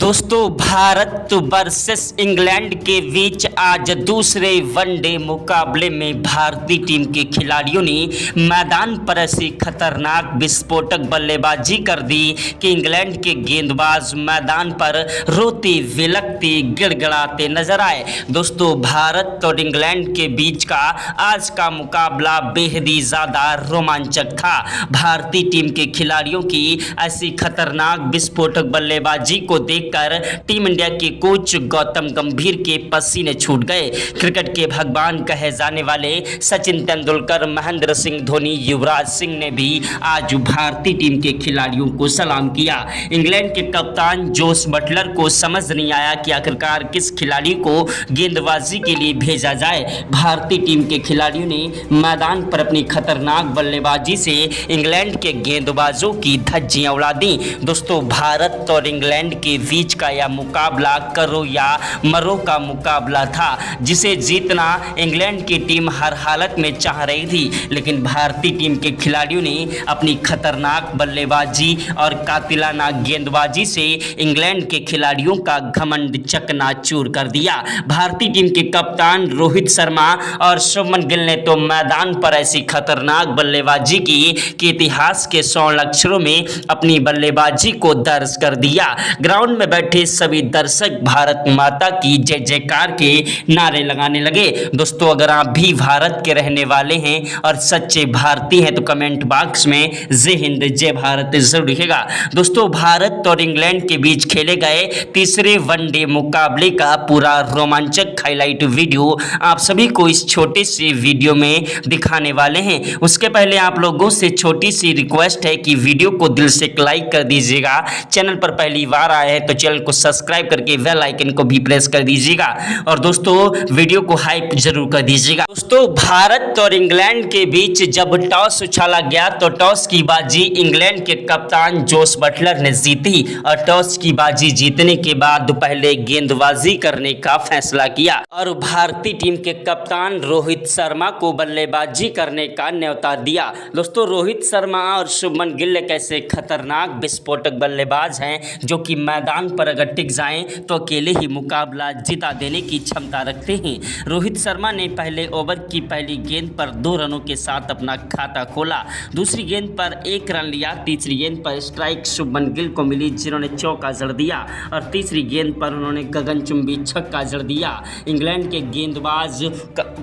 दोस्तों Bharat versus England के बीच आज दूसरे वनडे मुकाबले में भारतीय टीम के खिलाड़ियों ने मैदान पर ऐसी खतरनाक विस्फोटक बल्लेबाजी कर दी कि इंग्लैंड के गेंदबाज मैदान पर रोते विलकते गिड़गिड़ाते नजर आए। दोस्तों भारत और इंग्लैंड के बीच का आज का मुकाबला बेहद ही ज़्यादा रोमांचक था। भारतीय टीम के खिलाड़ियों की ऐसी खतरनाक विस्फोटक बल्लेबाजी को देखकर टीम इंडिया के कोच गौतम गंभीर के पसीने छूट गए। क्रिकेट के भगवान कहे जाने वाले सचिन तेंदुलकर, महेंद्र सिंह धोनी, युवराज सिंह ने भी आज भारतीय टीम के खिलाड़ियों को सलाम किया। इंग्लैंड के कप्तान जोस बटलर को समझ नहीं आया कि आखिरकार किस खिलाड़ी को गेंदबाजी के लिए भेजा जाए। भारतीय टीम के खिलाड़ियों ने मैदान पर अपनी खतरनाक बल्लेबाजी से इंग्लैंड के गेंदबाजों की धज्जियां उड़ा दी। दोस्तों भारत और इंग्लैंड के बीच का यह मुकाबला करो या मरो का मुकाबला था, जिसे जीतना इंग्लैंड की टीम हर हालत में चाह रही थी, लेकिन भारतीय टीम के खिलाड़ियों ने अपनी खतरनाक बल्लेबाजी और कातिलाना गेंदबाजी से इंग्लैंड के खिलाड़ियों का घमंड चकनाचूर कर दिया। भारतीय टीम के कप्तान रोहित शर्मा और शुभमन गिल ने तो मैदान पर ऐसी खतरनाक बल्लेबाजी की कि इतिहास के स्वर्ण अक्षरों में अपनी बल्लेबाजी को दर्ज कर दिया। ग्राउंड में बैठे सभी दर्शक भारत माता की जय जयकार के नारे लगाने लगे। दोस्तों अगर आप भी भारत के रहने वाले हैं और सच्चे भारतीय हैं तो कमेंट बॉक्स में जय हिंद जय भारत जरूर लिखिएगा। दोस्तों भारत और इंग्लैंड के बीच खेले गए तीसरे वनडे मुकाबले का पूरा रोमांचक हाईलाइट वीडियो आप सभी को इस छोटे से वीडियो में दिखाने वाले हैं। उसके पहले आप लोगों से छोटी सी रिक्वेस्ट है कि वीडियो को दिल से लाइक कर दीजिएगा। चैनल पर पहली बार आए हैं तो चैनल को सब्सक्राइब करके बेल आइकन को भी प्रेस कर दीजिएगा और दोस्तों वीडियो को हाइप जरूर कर दीजिएगा। दोस्तों भारत और इंग्लैंड के बीच जब टॉस उछाला गया तो टॉस की बाजी इंग्लैंड के कप्तान जोस बटलर ने जीती और टॉस की बाजी जीतने के बाद पहले गेंदबाजी करने का फैसला किया और भारतीय टीम के कप्तान रोहित शर्मा को बल्लेबाजी करने का न्योता दिया। दोस्तों रोहित शर्मा और शुभमन गिल एक ऐसे खतरनाक विस्फोटक बल्लेबाज हैं जो कि मैदान पर अगर टिक जाएं तो अकेले ही मुकाबला जिता देने की क्षमता रखते हैं। रोहित शर्मा ने पहले ओवर की पहली गेंद पर 2 रनों के साथ अपना खाता खोला। दूसरी गेंद पर 1 रन लिया। तीसरी गेंद पर स्ट्राइक शुभमन गिल को मिली जिन्होंने चौका जड़ दिया और तीसरी गेंद पर उन्होंने गगनचुंबी छक्का जड़ दिया। इंग्लैंड के गेंदबाज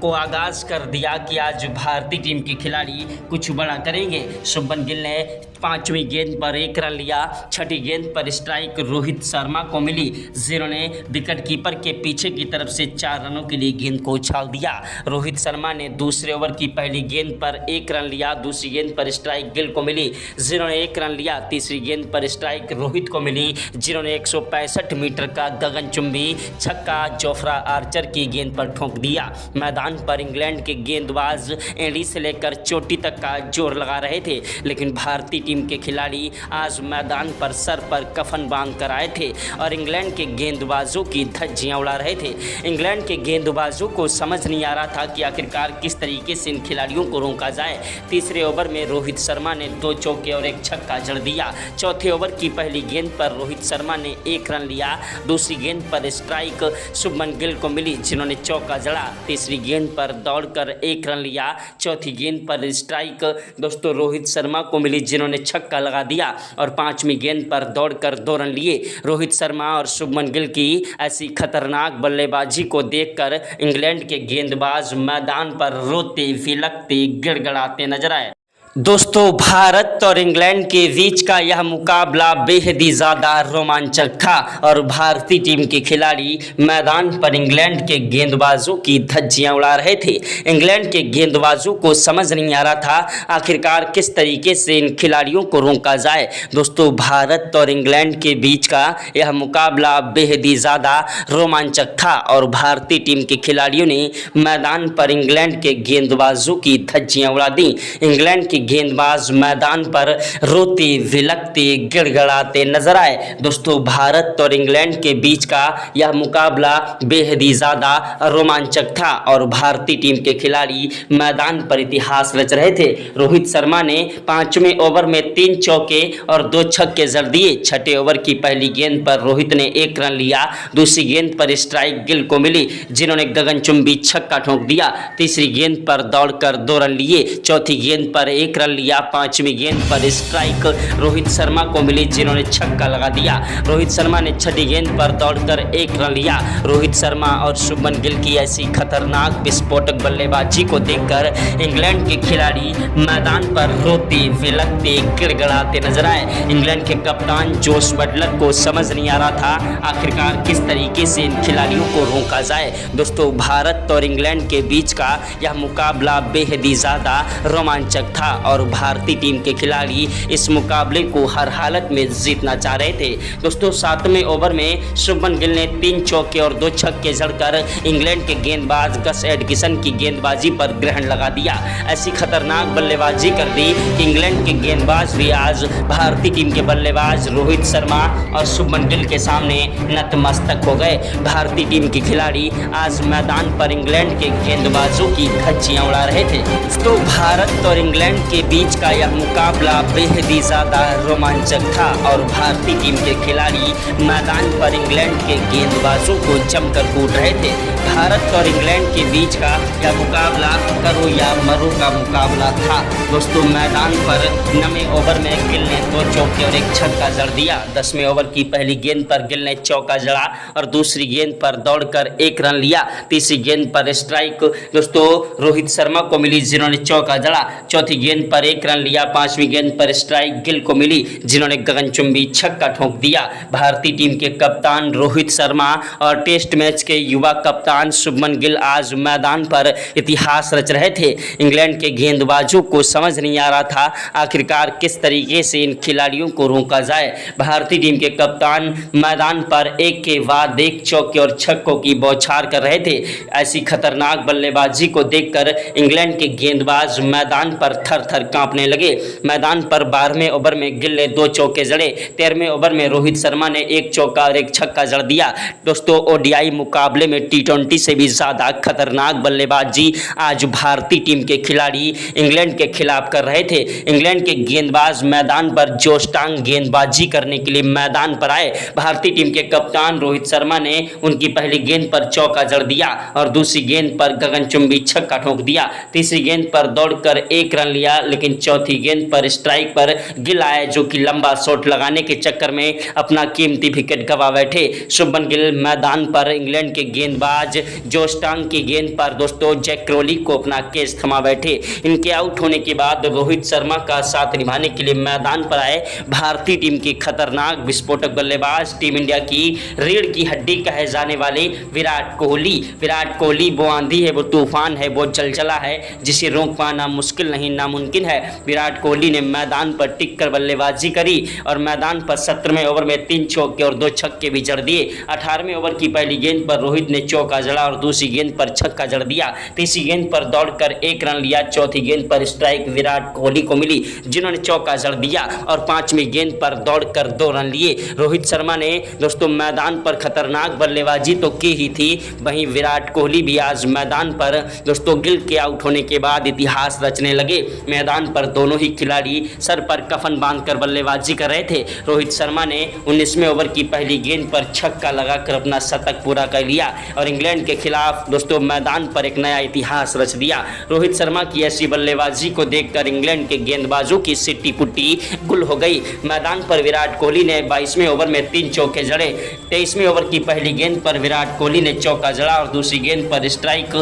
को आगाज कर दिया कि आज भारतीय टीम के खिलाड़ी कुछ बड़ा करेंगे। शुभमन गिल ने 5वीं गेंद पर 1 रन लिया। 6ठी गेंद पर स्ट्राइक रोहित शर्मा को मिली जिन्होंने विकेट कीपर के पीछे की तरफ से 4 रनों के लिए गेंद को उछाल दिया। रोहित शर्मा ने दूसरे ओवर की पहली गेंद पर 1 रन लिया। दूसरी गेंद पर स्ट्राइक गिल को मिली जिन्होंने 1 रन लिया। तीसरी गेंद पर स्ट्राइक रोहित को मिली जिन्होंने 165 मीटर का गगनचुंबी छक्का जोफ्रा आर्चर की गेंद पर ठोक दिया। मैदान पर इंग्लैंड के गेंदबाज एड़ी से लेकर चोटी तक का जोर लगा रहे थे, लेकिन भारतीय टीम के खिलाड़ी आज मैदान पर सर पर कफन बांध कर आए थे और इंग्लैंड के गेंदबाजों की धज्जियां उड़ा रहे थे। इंग्लैंड के गेंदबाजों को समझ नहीं आ रहा था कि आखिरकार किस तरीके से इन खिलाड़ियों को रोका जाए। तीसरे ओवर में रोहित शर्मा ने 2 चौके और 1 छक्का जड़ दिया। चौथे ओवर की पहली गेंद पर रोहित शर्मा ने 1 रन लिया। दूसरी गेंद पर स्ट्राइक शुभमन गिल को मिली जिन्होंने चौका जड़ा। तीसरी गेंद पर दौड़कर 1 रन लिया। चौथी गेंद पर स्ट्राइक दोस्तों रोहित शर्मा को मिली जिन्होंने छक्का लगा दिया और 5वीं गेंद पर दौड़कर 2 रन लिए। रोहित शर्मा और शुभमन गिल की ऐसी खतरनाक बल्लेबाजी को देखकर इंग्लैंड के गेंदबाज मैदान पर रोते विलकते गिड़गिड़ाते नजर आए। दोस्तों भारत और इंग्लैंड के बीच का यह मुकाबला बेहद ही ज़्यादा रोमांचक था और भारतीय टीम के खिलाड़ी मैदान पर इंग्लैंड के गेंदबाजों की धज्जियां उड़ा रहे थे। इंग्लैंड के गेंदबाजों को समझ नहीं आ रहा था आखिरकार किस तरीके से इन खिलाड़ियों को रोका जाए। दोस्तों भारत और इंग्लैंड के बीच का यह मुकाबला बेहद ही ज़्यादा रोमांचक था और भारतीय टीम के खिलाड़ियों ने मैदान पर इंग्लैंड के गेंदबाजों की धज्जियां उड़ा दी। इंग्लैंड की गेंदबाज मैदान पर रोते विलखते गिड़गिड़ाते नजर आए। दोस्तों, भारत और इंग्लैंड के बीच का यह मुकाबला बेहद ही ज़्यादा रोमांचक था और भारतीय टीम के खिलाड़ी मैदान पर इतिहास रच रहे थे। रोहित शर्मा ने 5वें ओवर में 3 चौके और 2 छक्के जड़ दिए। छठे ओवर की पहली गेंद पर रोहित ने 1 रन लिया। दूसरी गेंद पर स्ट्राइक गिल को मिली, जिन्होंने गगनचुंबी छक्का ठोक दिया। तीसरी गेंद पर दौड़कर 2 रन लिए। चौथी गेंद पर 1 रन लिया। 5वीं गेंद पर स्ट्राइक रोहित शर्मा को मिली, जिन्होंने छक्का लगा दिया। रोहित शर्मा ने छठी गेंद पर दौड़कर 1 रन लिया। रोहित शर्मा और शुभमन गिल की ऐसी खतरनाक विस्फोटक बल्लेबाजी को देखकर इंग्लैंड के खिलाड़ी मैदान पर रोते विलखते गिड़गिड़ाते नजर आए। इंग्लैंड के कप्तान जोश बटलर को समझ नहीं आ रहा था आखिरकार किस तरीके से इन खिलाड़ियों को रोका जाए। दोस्तों, भारत और इंग्लैंड के बीच का यह मुकाबला बेहद ही ज़्यादा रोमांचक था और भारतीय टीम के खिलाड़ी इस मुकाबले को हर हालत में जीतना चाह रहे थे। दोस्तों, 7वें ओवर में शुभमन गिल ने 3 चौके और 2 छक्के जड़कर इंग्लैंड के गेंदबाज गस एडगिसन की गेंदबाजी पर ग्रहण लगा दिया। ऐसी खतरनाक बल्लेबाजी कर दी कि इंग्लैंड के गेंदबाज भी आज भारतीय टीम के बल्लेबाज रोहित शर्मा और शुभमन गिल के सामने नतमस्तक हो गए। भारतीय टीम के खिलाड़ी आज मैदान पर इंग्लैंड के गेंदबाजों की धज्जियां उड़ा रहे थे। तो भारत और इंग्लैंड के बीच का यह मुकाबला बेहद ही ज़्यादा रोमांचक था और भारतीय टीम के खिलाड़ी मैदान पर इंग्लैंड के गेंदबाजों को जमकर कूट रहे थे। भारत और इंग्लैंड के बीच का यह मुकाबला करो या मरो का मुकाबला था। दोस्तों, मैदान पर 9वें ओवर में गिल ने 2 चौके और 1 छक्का जड़ दिया। 10वें ओवर की पहली गेंद पर गिल ने चौका जड़ा और दूसरी गेंद पर दौड़कर 1 रन लिया। तीसरी गेंद पर स्ट्राइक दोस्तों रोहित शर्मा को मिली, जिन्होंने चौका जड़ा। चौथी गेंद पर 1 रन लिया। 5वीं गेंद पर स्ट्राइक गिल को मिली, जिन्होंने गगनचुंबी छक्का ठोक दिया। भारतीय टीम के कप्तान रोहित शर्मा और टेस्ट मैच के युवा कप्तान शुभमन गिल आज मैदान पर इतिहास रच रहे थे। इंग्लैंड के गेंदबाजों को समझ नहीं आ रहा था आखिरकार किस तरीके से इन खिलाड़ियों को रोका जाए। भारतीय टीम के कप्तान मैदान पर एक के बाद एक चौके और छक्कों की बौछार कर रहे थे। ऐसी खतरनाक बल्लेबाजी को देखकर इंग्लैंड के गेंदबाज मैदान पर थर थर कांपने लगे। मैदान पर 12वें ओवर में गिल ने 2 चौके जड़े। 13वें ओवर में रोहित शर्मा ने 1 चौका और 1 छक्का जड़ दिया। दोस्तों, ओडीआई मुकाबले में T20 से भी ज़्यादा खतरनाक बल्लेबाजी आज भारतीय टीम के खिलाड़ी इंग्लैंड के खिलाफ कर रहे थे। इंग्लैंड के गेंदबाज मैदान पर जोश-टांग गेंदबाजी करने के लिए मैदान पर आए। भारतीय टीम के कप्तान रोहित शर्मा ने उनकी पहली गेंद पर चौका जड़ दिया और दूसरी गेंद पर गगनचुंबी छक्का ठोक दिया। तीसरी गेंद पर दौड़कर 1 रन लिया, लेकिन चौथी गेंद पर स्ट्राइक पर गिल आए, जो कि लंबा शॉट लगाने के चक्कर में अपना कीमती विकेट गंवा बैठे। शुभमन गिल मैदान पर इंग्लैंड के गेंदबाज जोश-टांग की गेंद पर दोस्तों जैक क्रोली को अपना केस थमा बैठे। इनके आउट होने के बाद रोहित शर्मा का साथ निभाने के लिए मैदान पर आए भारतीय टीम की खतरनाक विस्फोटक बल्लेबाज, टीम इंडिया की रीढ़ की हड्डी कहे जाने वाले विराट कोहली। विराट कोहली वो आंधी है, वो तूफान है, वो जलजला है जिसे रोक पाना मुश्किल नहीं नामुमकिन है। विराट कोहली ने मैदान पर टिककर बल्लेबाजी करी और मैदान पर 17वें ओवर में 3 चौके और 2 छक्के भी जड़ दिए। 18वें ओवर की पहली गेंद पर रोहित ने चौका जड़ा और दूसरी गेंद पर छक्का जड़ दिया। तीसरी गेंद पर दौड़कर 1 रन लिया। चौथी गेंद पर स्ट्राइक विराट कोहली को मिली, जिन्होंने चौका जड़ दिया और 5वीं गेंद पर दौड़कर 2 रन लिए। रोहित शर्मा ने दोस्तों मैदान पर खतरनाक बल्लेबाजी तो की ही थी, वहीं विराट कोहली भी आज मैदान पर दोस्तों गिल के आउट होने के बाद इतिहास रचने लगे। मैदान पर दोनों ही खिलाड़ी सर पर कफन बांधकर बल्लेबाजी कर रहे थे। रोहित शर्मा ने 19वें ओवर की पहली गेंद पर छक्का लगाकर अपना शतक पूरा कर लिया और इंग्लैंड के खिलाफ दोस्तों मैदान पर एक नया इतिहास रच दिया। रोहित शर्मा की ऐसी बल्लेबाजी को देखकर इंग्लैंड के गेंदबाजों की सिट्टी पुट्टी गुल हो गई। मैदान पर विराट कोहली ने 22वें ओवर में 3 चौके जड़े। 23वें ओवर की पहली गेंद पर विराट कोहली ने चौका जड़ा और दूसरी गेंद पर स्ट्राइक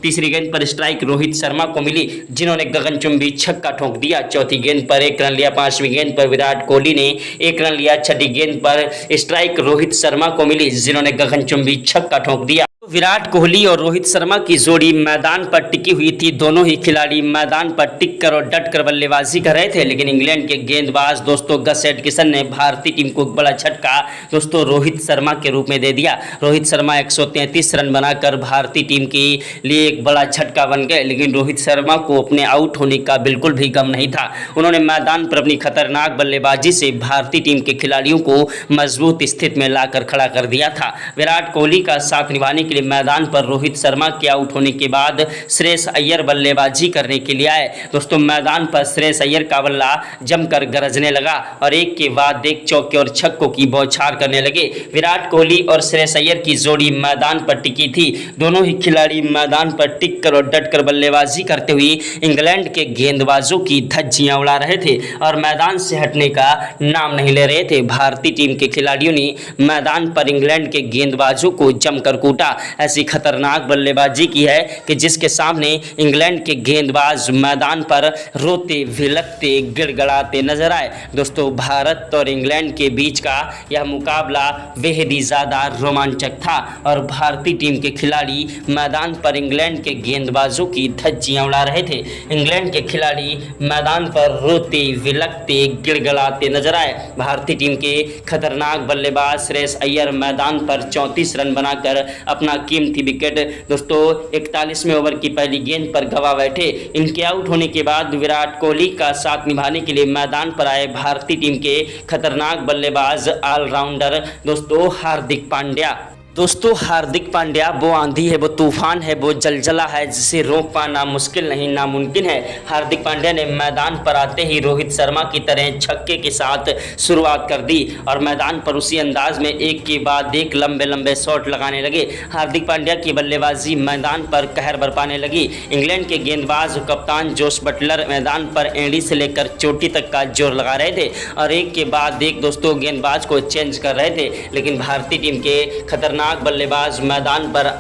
तीसरी गेंद पर स्ट्राइक रोहित शर्मा को मिली, जिन्होंने गगनचुंबी छक्का ठोक दिया। चौथी गेंद पर 1 रन लिया। 5वीं गेंद पर विराट कोहली ने 1 रन लिया। छठी गेंद पर स्ट्राइक रोहित शर्मा को मिली, जिन्होंने गगनचुंबी छक्का ठोक दिया। विराट कोहली और रोहित शर्मा की जोड़ी मैदान पर टिकी हुई थी। दोनों ही खिलाड़ी मैदान पर टिक कर और डट कर बल्लेबाजी कर रहे थे, लेकिन इंग्लैंड के गेंदबाज दोस्तों गस एटकिंसन ने भारतीय टीम को बड़ा झटका दोस्तों रोहित शर्मा के रूप में दे दिया। रोहित शर्मा 133 रन बनाकर भारतीय टीम के लिए एक बड़ा झटका बन गए, लेकिन रोहित शर्मा को अपने आउट होने का बिल्कुल भी गम नहीं था। उन्होंने मैदान पर अपनी खतरनाक बल्लेबाजी से भारतीय टीम के खिलाड़ियों को मजबूत स्थिति में लाकर खड़ा कर दिया था। विराट कोहली का साथ निभाने के लिए मैदान पर रोहित शर्मा के आउट होने के बाद श्रेयस अय्यर बल्लेबाजी करने के लिए आए। दोस्तों मैदान पर श्रेयस अय्यर का बल्ला जमकर गरजने लगा और एक के बाद एक चौके और छक्कों की बौछार करने लगे। विराट कोहली और श्रेयस अय्यर की जोड़ी मैदान पर टिकी थी। दोनों ही खिलाड़ी मैदान पर टिक कर और डट कर बल्लेबाजी करते हुए इंग्लैंड के गेंदबाजों की धज्जियां उड़ा रहे थे और मैदान से हटने का नाम नहीं ले रहे थे। भारतीय टीम के खिलाड़ियों ने मैदान पर इंग्लैंड के गेंदबाजों को जमकर कूटा। ऐसी खतरनाक बल्लेबाजी की है कि जिसके सामने इंग्लैंड के गेंदबाज मैदान पर रोते भिलकते गिड़गड़ाते नजर आए। दोस्तों भारत और इंग्लैंड के बीच का यह मुकाबला बेहद ही ज़्यादा रोमांचक था और भारतीय टीम के खिलाड़ी मैदान पर इंग्लैंड के गेंदबाजों की धज्जियां उड़ा रहे थे। इंग्लैंड के खिलाड़ी मैदान पर रोते भिलकते गिड़गड़ाते नजर आए। भारतीय टीम के खतरनाक बल्लेबाज श्रेयस अय्यर मैदान पर 34 रन बनाकर अपना कीमती विकेट दोस्तों 41वें ओवर की पहली गेंद पर गंवा बैठे। इनके आउट होने के बाद विराट कोहली का साथ निभाने के लिए मैदान पर आए भारतीय टीम के खतरनाक बल्लेबाज ऑलराउंडर दोस्तों हार्दिक पांड्या। दोस्तों हार्दिक पांड्या वो आंधी है, वो तूफान है, वो जलजला है जिसे रोक पाना मुश्किल नहीं नामुमकिन है। हार्दिक पांड्या ने मैदान पर आते ही रोहित शर्मा की तरह छक्के के साथ शुरुआत कर दी और मैदान पर उसी अंदाज में एक के बाद एक लंबे लंबे शॉट लगाने लगे। हार्दिक पांड्या की बल्लेबाजी मैदान पर कहर बरपाने लगी। इंग्लैंड के गेंदबाज कप्तान जोश बटलर मैदान पर एड़ी से लेकर चोटी तक का जोर लगा रहे थे और एक के बाद एक दोस्तों गेंदबाज को चेंज कर रहे थे, लेकिन भारतीय टीम के खतरनाक बल्लेबाज मैदान पर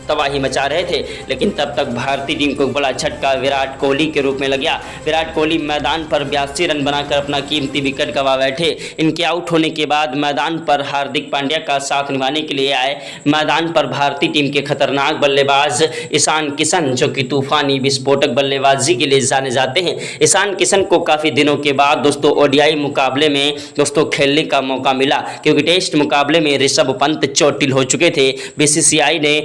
तबाही मचा रहे थे। लेकिन तब तक भारतीय टीम को बड़ा झटका विराट कोहली के रूप में लग गया। विराट कोहली मैदान पर 82 रन बनाकर अपना कीमती विकेट गंवा बैठे। इनके आउट होने के बाद मैदान पर हार्दिक पांड्या का साथ निभाने के लिए आए मैदान पर भारतीय टीम के खतरनाक बल्लेबाज ईशान किशन, जो कि तूफानी विस्फोटक बल्लेबाजी के लिए जाने जाते हैं। ईशान किशन को काफ़ी दिनों के बाद दोस्तों ओडीआई मुकाबले में दोस्तों खेलने का मौका मिला, क्योंकि टेस्ट मुकाबले में ऋषभ पंत चोटिल हो चुके थे। बीसीसीआई ने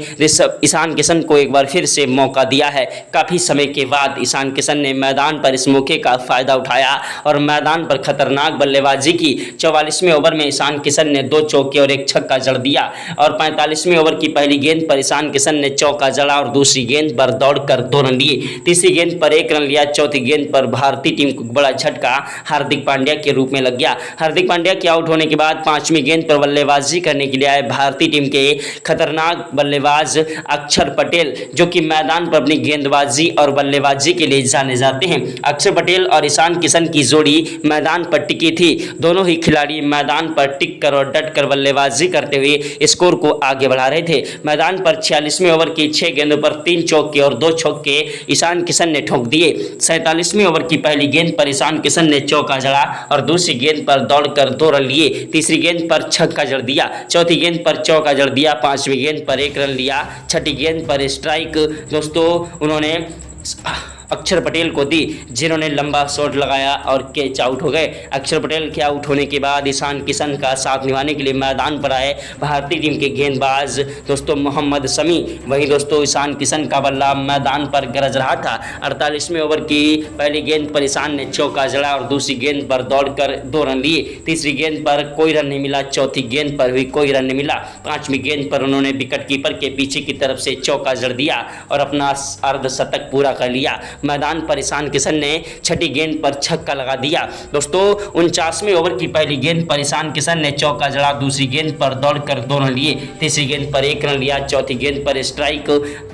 ईशान किशन को एक बार फिर से मौका दिया है। काफ़ी समय के बाद ईशान किशन ने मैदान पर इस मौके का फ़ायदा उठाया और मैदान पर खतरनाक बल्लेबाजी की। 44वें ओवर में ईशान किशन ने 2 चौके और 1 छक्का जड़ दिया और 45वें ओवर की पहली गेंद पर ईशान किशन ने चौका जड़ा और दूसरी गेंद पर दौड़कर 2 रन लिए। तीसरी गेंद पर 1 रन लिया। चौथी गेंद पर भारतीय टीम को बड़ा झटका हार्दिक पांड्या के रूप में लग गया। हार्दिक पांड्या के आउट होने के बाद 5वीं गेंद पर बल्लेबाजी करने के लिए आए भारतीय टीम के खतरनाक बल्लेबाज अक्षर पटेल, जो कि मैदान पर अपनी गेंदबाजी और बल्लेबाजी के लिए जाने जाते हैं। अक्षर पटेल और ईशान किशन की जोड़ी मैदान पर टिकी थी। दोनों ही खिलाड़ी मैदान पर टिक कर और डट कर बल्लेबाजी करते हुए स्कोर को आगे बढ़ा रहे थे। मैदान पर 46वें ओवर की 6 गेंदों पर 3 चौके और 2 छक्के ईशान किशन ने ठोक दिए। 47वें ओवर की पहली गेंद पर ईशान किशन ने चौका जड़ा और दूसरी गेंद पर दौड़कर 2 रन लिए। तीसरी गेंद पर छक्का जड़ दिया। चौथी गेंद पर चौका जड़ दिया। 5वीं गेंद पर 1 रन लिया। छठी गेंद पर स्ट्राइक दोस्तों उन्होंने अक्षर पटेल को दी, जिन्होंने लंबा शॉट लगाया और कैच आउट हो गए। अक्षर पटेल के आउट होने के बाद ईशान किशन का साथ निभाने के लिए मैदान पर आए भारतीय टीम के गेंदबाज दोस्तों मोहम्मद शमी। वहीं दोस्तों ईशान किशन का बल्ला मैदान पर गरज रहा था। 48वें ओवर की पहली गेंद पर ईशान ने चौका जड़ा और दूसरी गेंद पर दौड़कर 2 रन लिए। तीसरी गेंद पर कोई रन नहीं मिला। चौथी गेंद पर भी कोई रन नहीं मिला। 5वीं गेंद पर उन्होंने विकेट कीपर के पीछे की तरफ से चौका जड़ दिया और अपना अर्धशतक पूरा कर लिया। मैदान पर ईशान किशन ने छठी गेंद पर छक्का लगा दिया। दोस्तों 49वें ओवर की पहली गेंद पर ईशान किशन ने चौका जड़ा। दूसरी गेंद पर दौड़कर 2 रन लिए। तीसरी गेंद पर 1 रन लिया। चौथी गेंद पर स्ट्राइक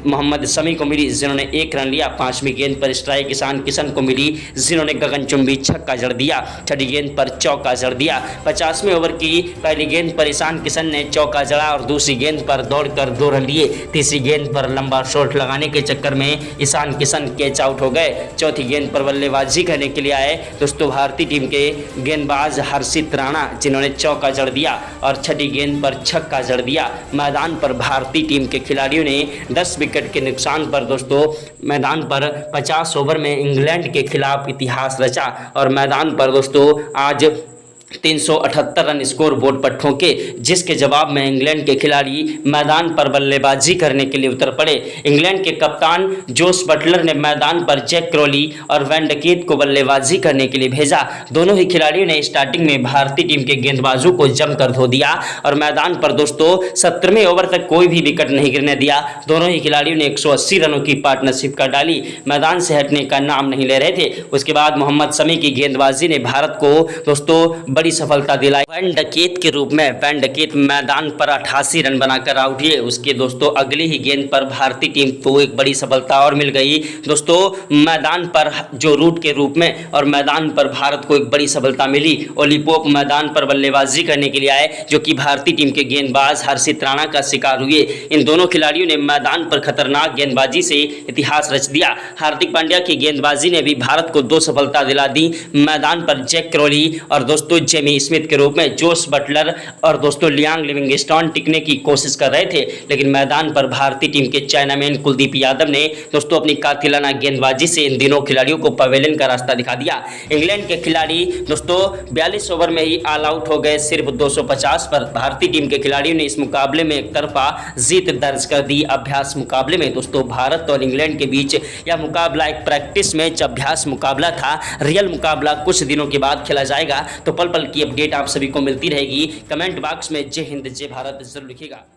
मोहम्मद शमी को मिली, जिन्होंने 1 रन लिया। 5वीं गेंद पर स्ट्राइक ईशान किशन को मिली, जिन्होंने गगनचुंबी छक्का जड़ दिया। छठी गेंद पर चौका जड़ दिया। 50वें ओवर की पहली गेंद पर ईशान किशन ने चौका जड़ा और दूसरी गेंद पर दौड़कर 2 रन लिए। तीसरी गेंद पर लंबा शॉट लगाने के चक्कर में Ishan Kishan catch out out हो गए। चौथी गेंद पर बल्लेबाजी करने के लिए आए दोस्तों भारतीय टीम के गेंदबाज हर्षित राणा, जिन्होंने चौका जड़ दिया और छठी गेंद पर छक्का जड़ दिया। मैदान पर भारतीय टीम के खिलाड़ियों ने 10 विकेट के नुकसान पर दोस्तों मैदान पर 50 ओवर में इंग्लैंड के खिलाफ इतिहास रचा और मैदान पर दोस्तों आज 378 रन स्कोर बोर्ड पर ठोके, जिसके जवाब में इंग्लैंड के खिलाड़ी मैदान पर बल्लेबाजी करने के लिए उतर पड़े। इंग्लैंड के कप्तान जोस बटलर ने मैदान पर जैक क्रॉली और वैन डकेट को बल्लेबाजी करने के लिए भेजा। दोनों ही खिलाड़ियों ने स्टार्टिंग में भारतीय टीम के गेंदबाजों को जमकर धो दिया और मैदान पर दोस्तों 17वें ओवर तक कोई भी विकेट नहीं गिरने दिया। दोनों ही खिलाड़ियों ने 180 रनों की पार्टनरशिप कर डाली, मैदान से हटने का नाम नहीं ले रहे थे। उसके बाद मोहम्मद शमी की गेंदबाजी ने भारत को दोस्तों बड़ी सफलता दिलाई। वैन डकेट के रूप में वैन डकेट मैदान पर 88 रन बनाकर आउट हुए। उसके दोस्तों अगली ही गेंद पर भारतीय टीम को एक बड़ी सफलता और मिल गई दोस्तों मैदान पर जो रूट के रूप में, और मैदान पर भारत को एक बड़ी सफलता मिली। ओली पोप मैदान पर बल्लेबाजी करने के लिए आए, जो कि भारतीय टीम के गेंदबाज हर्षित राणा का शिकार हुए। इन दोनों खिलाड़ियों ने मैदान पर खतरनाक गेंदबाजी से इतिहास रच दिया। हार्दिक पांड्या की गेंदबाजी ने भी भारत को 2 सफलता दिला दी। मैदान पर जैक क्रॉली और दोस्तों जेमी स्मिथ के रूप में जोस बटलर और दोस्तों लियांग लिविंगस्टोन टिकने की कोशिश कर रहे थे, लेकिन मैदान पर भारतीय टीम के चाइनामैन कुलदीप यादव ने दोस्तों अपनी कातिलाना गेंदबाजी से इन दिनों खिलाड़ियों को पवेलियन का रास्ता दिखा दिया। इंग्लैंड के खिलाड़ी दोस्तों 42 ओवर में ही ऑल आउट हो गए सिर्फ 250 पर। भारतीय टीम के खिलाड़ियों ने इस मुकाबले में एक तरफा जीत दर्ज कर दी। अभ्यास मुकाबले में दोस्तों भारत और इंग्लैंड के बीच यह मुकाबला एक प्रैक्टिस मैच अभ्यास मुकाबला था। रियल मुकाबला कुछ दिनों के बाद खेला जाएगा, तो पल पल की अपडेट आप सभी को मिलती रहेगी। कमेंट बॉक्स में जय हिंद जय भारत जरूर लिखिएगा।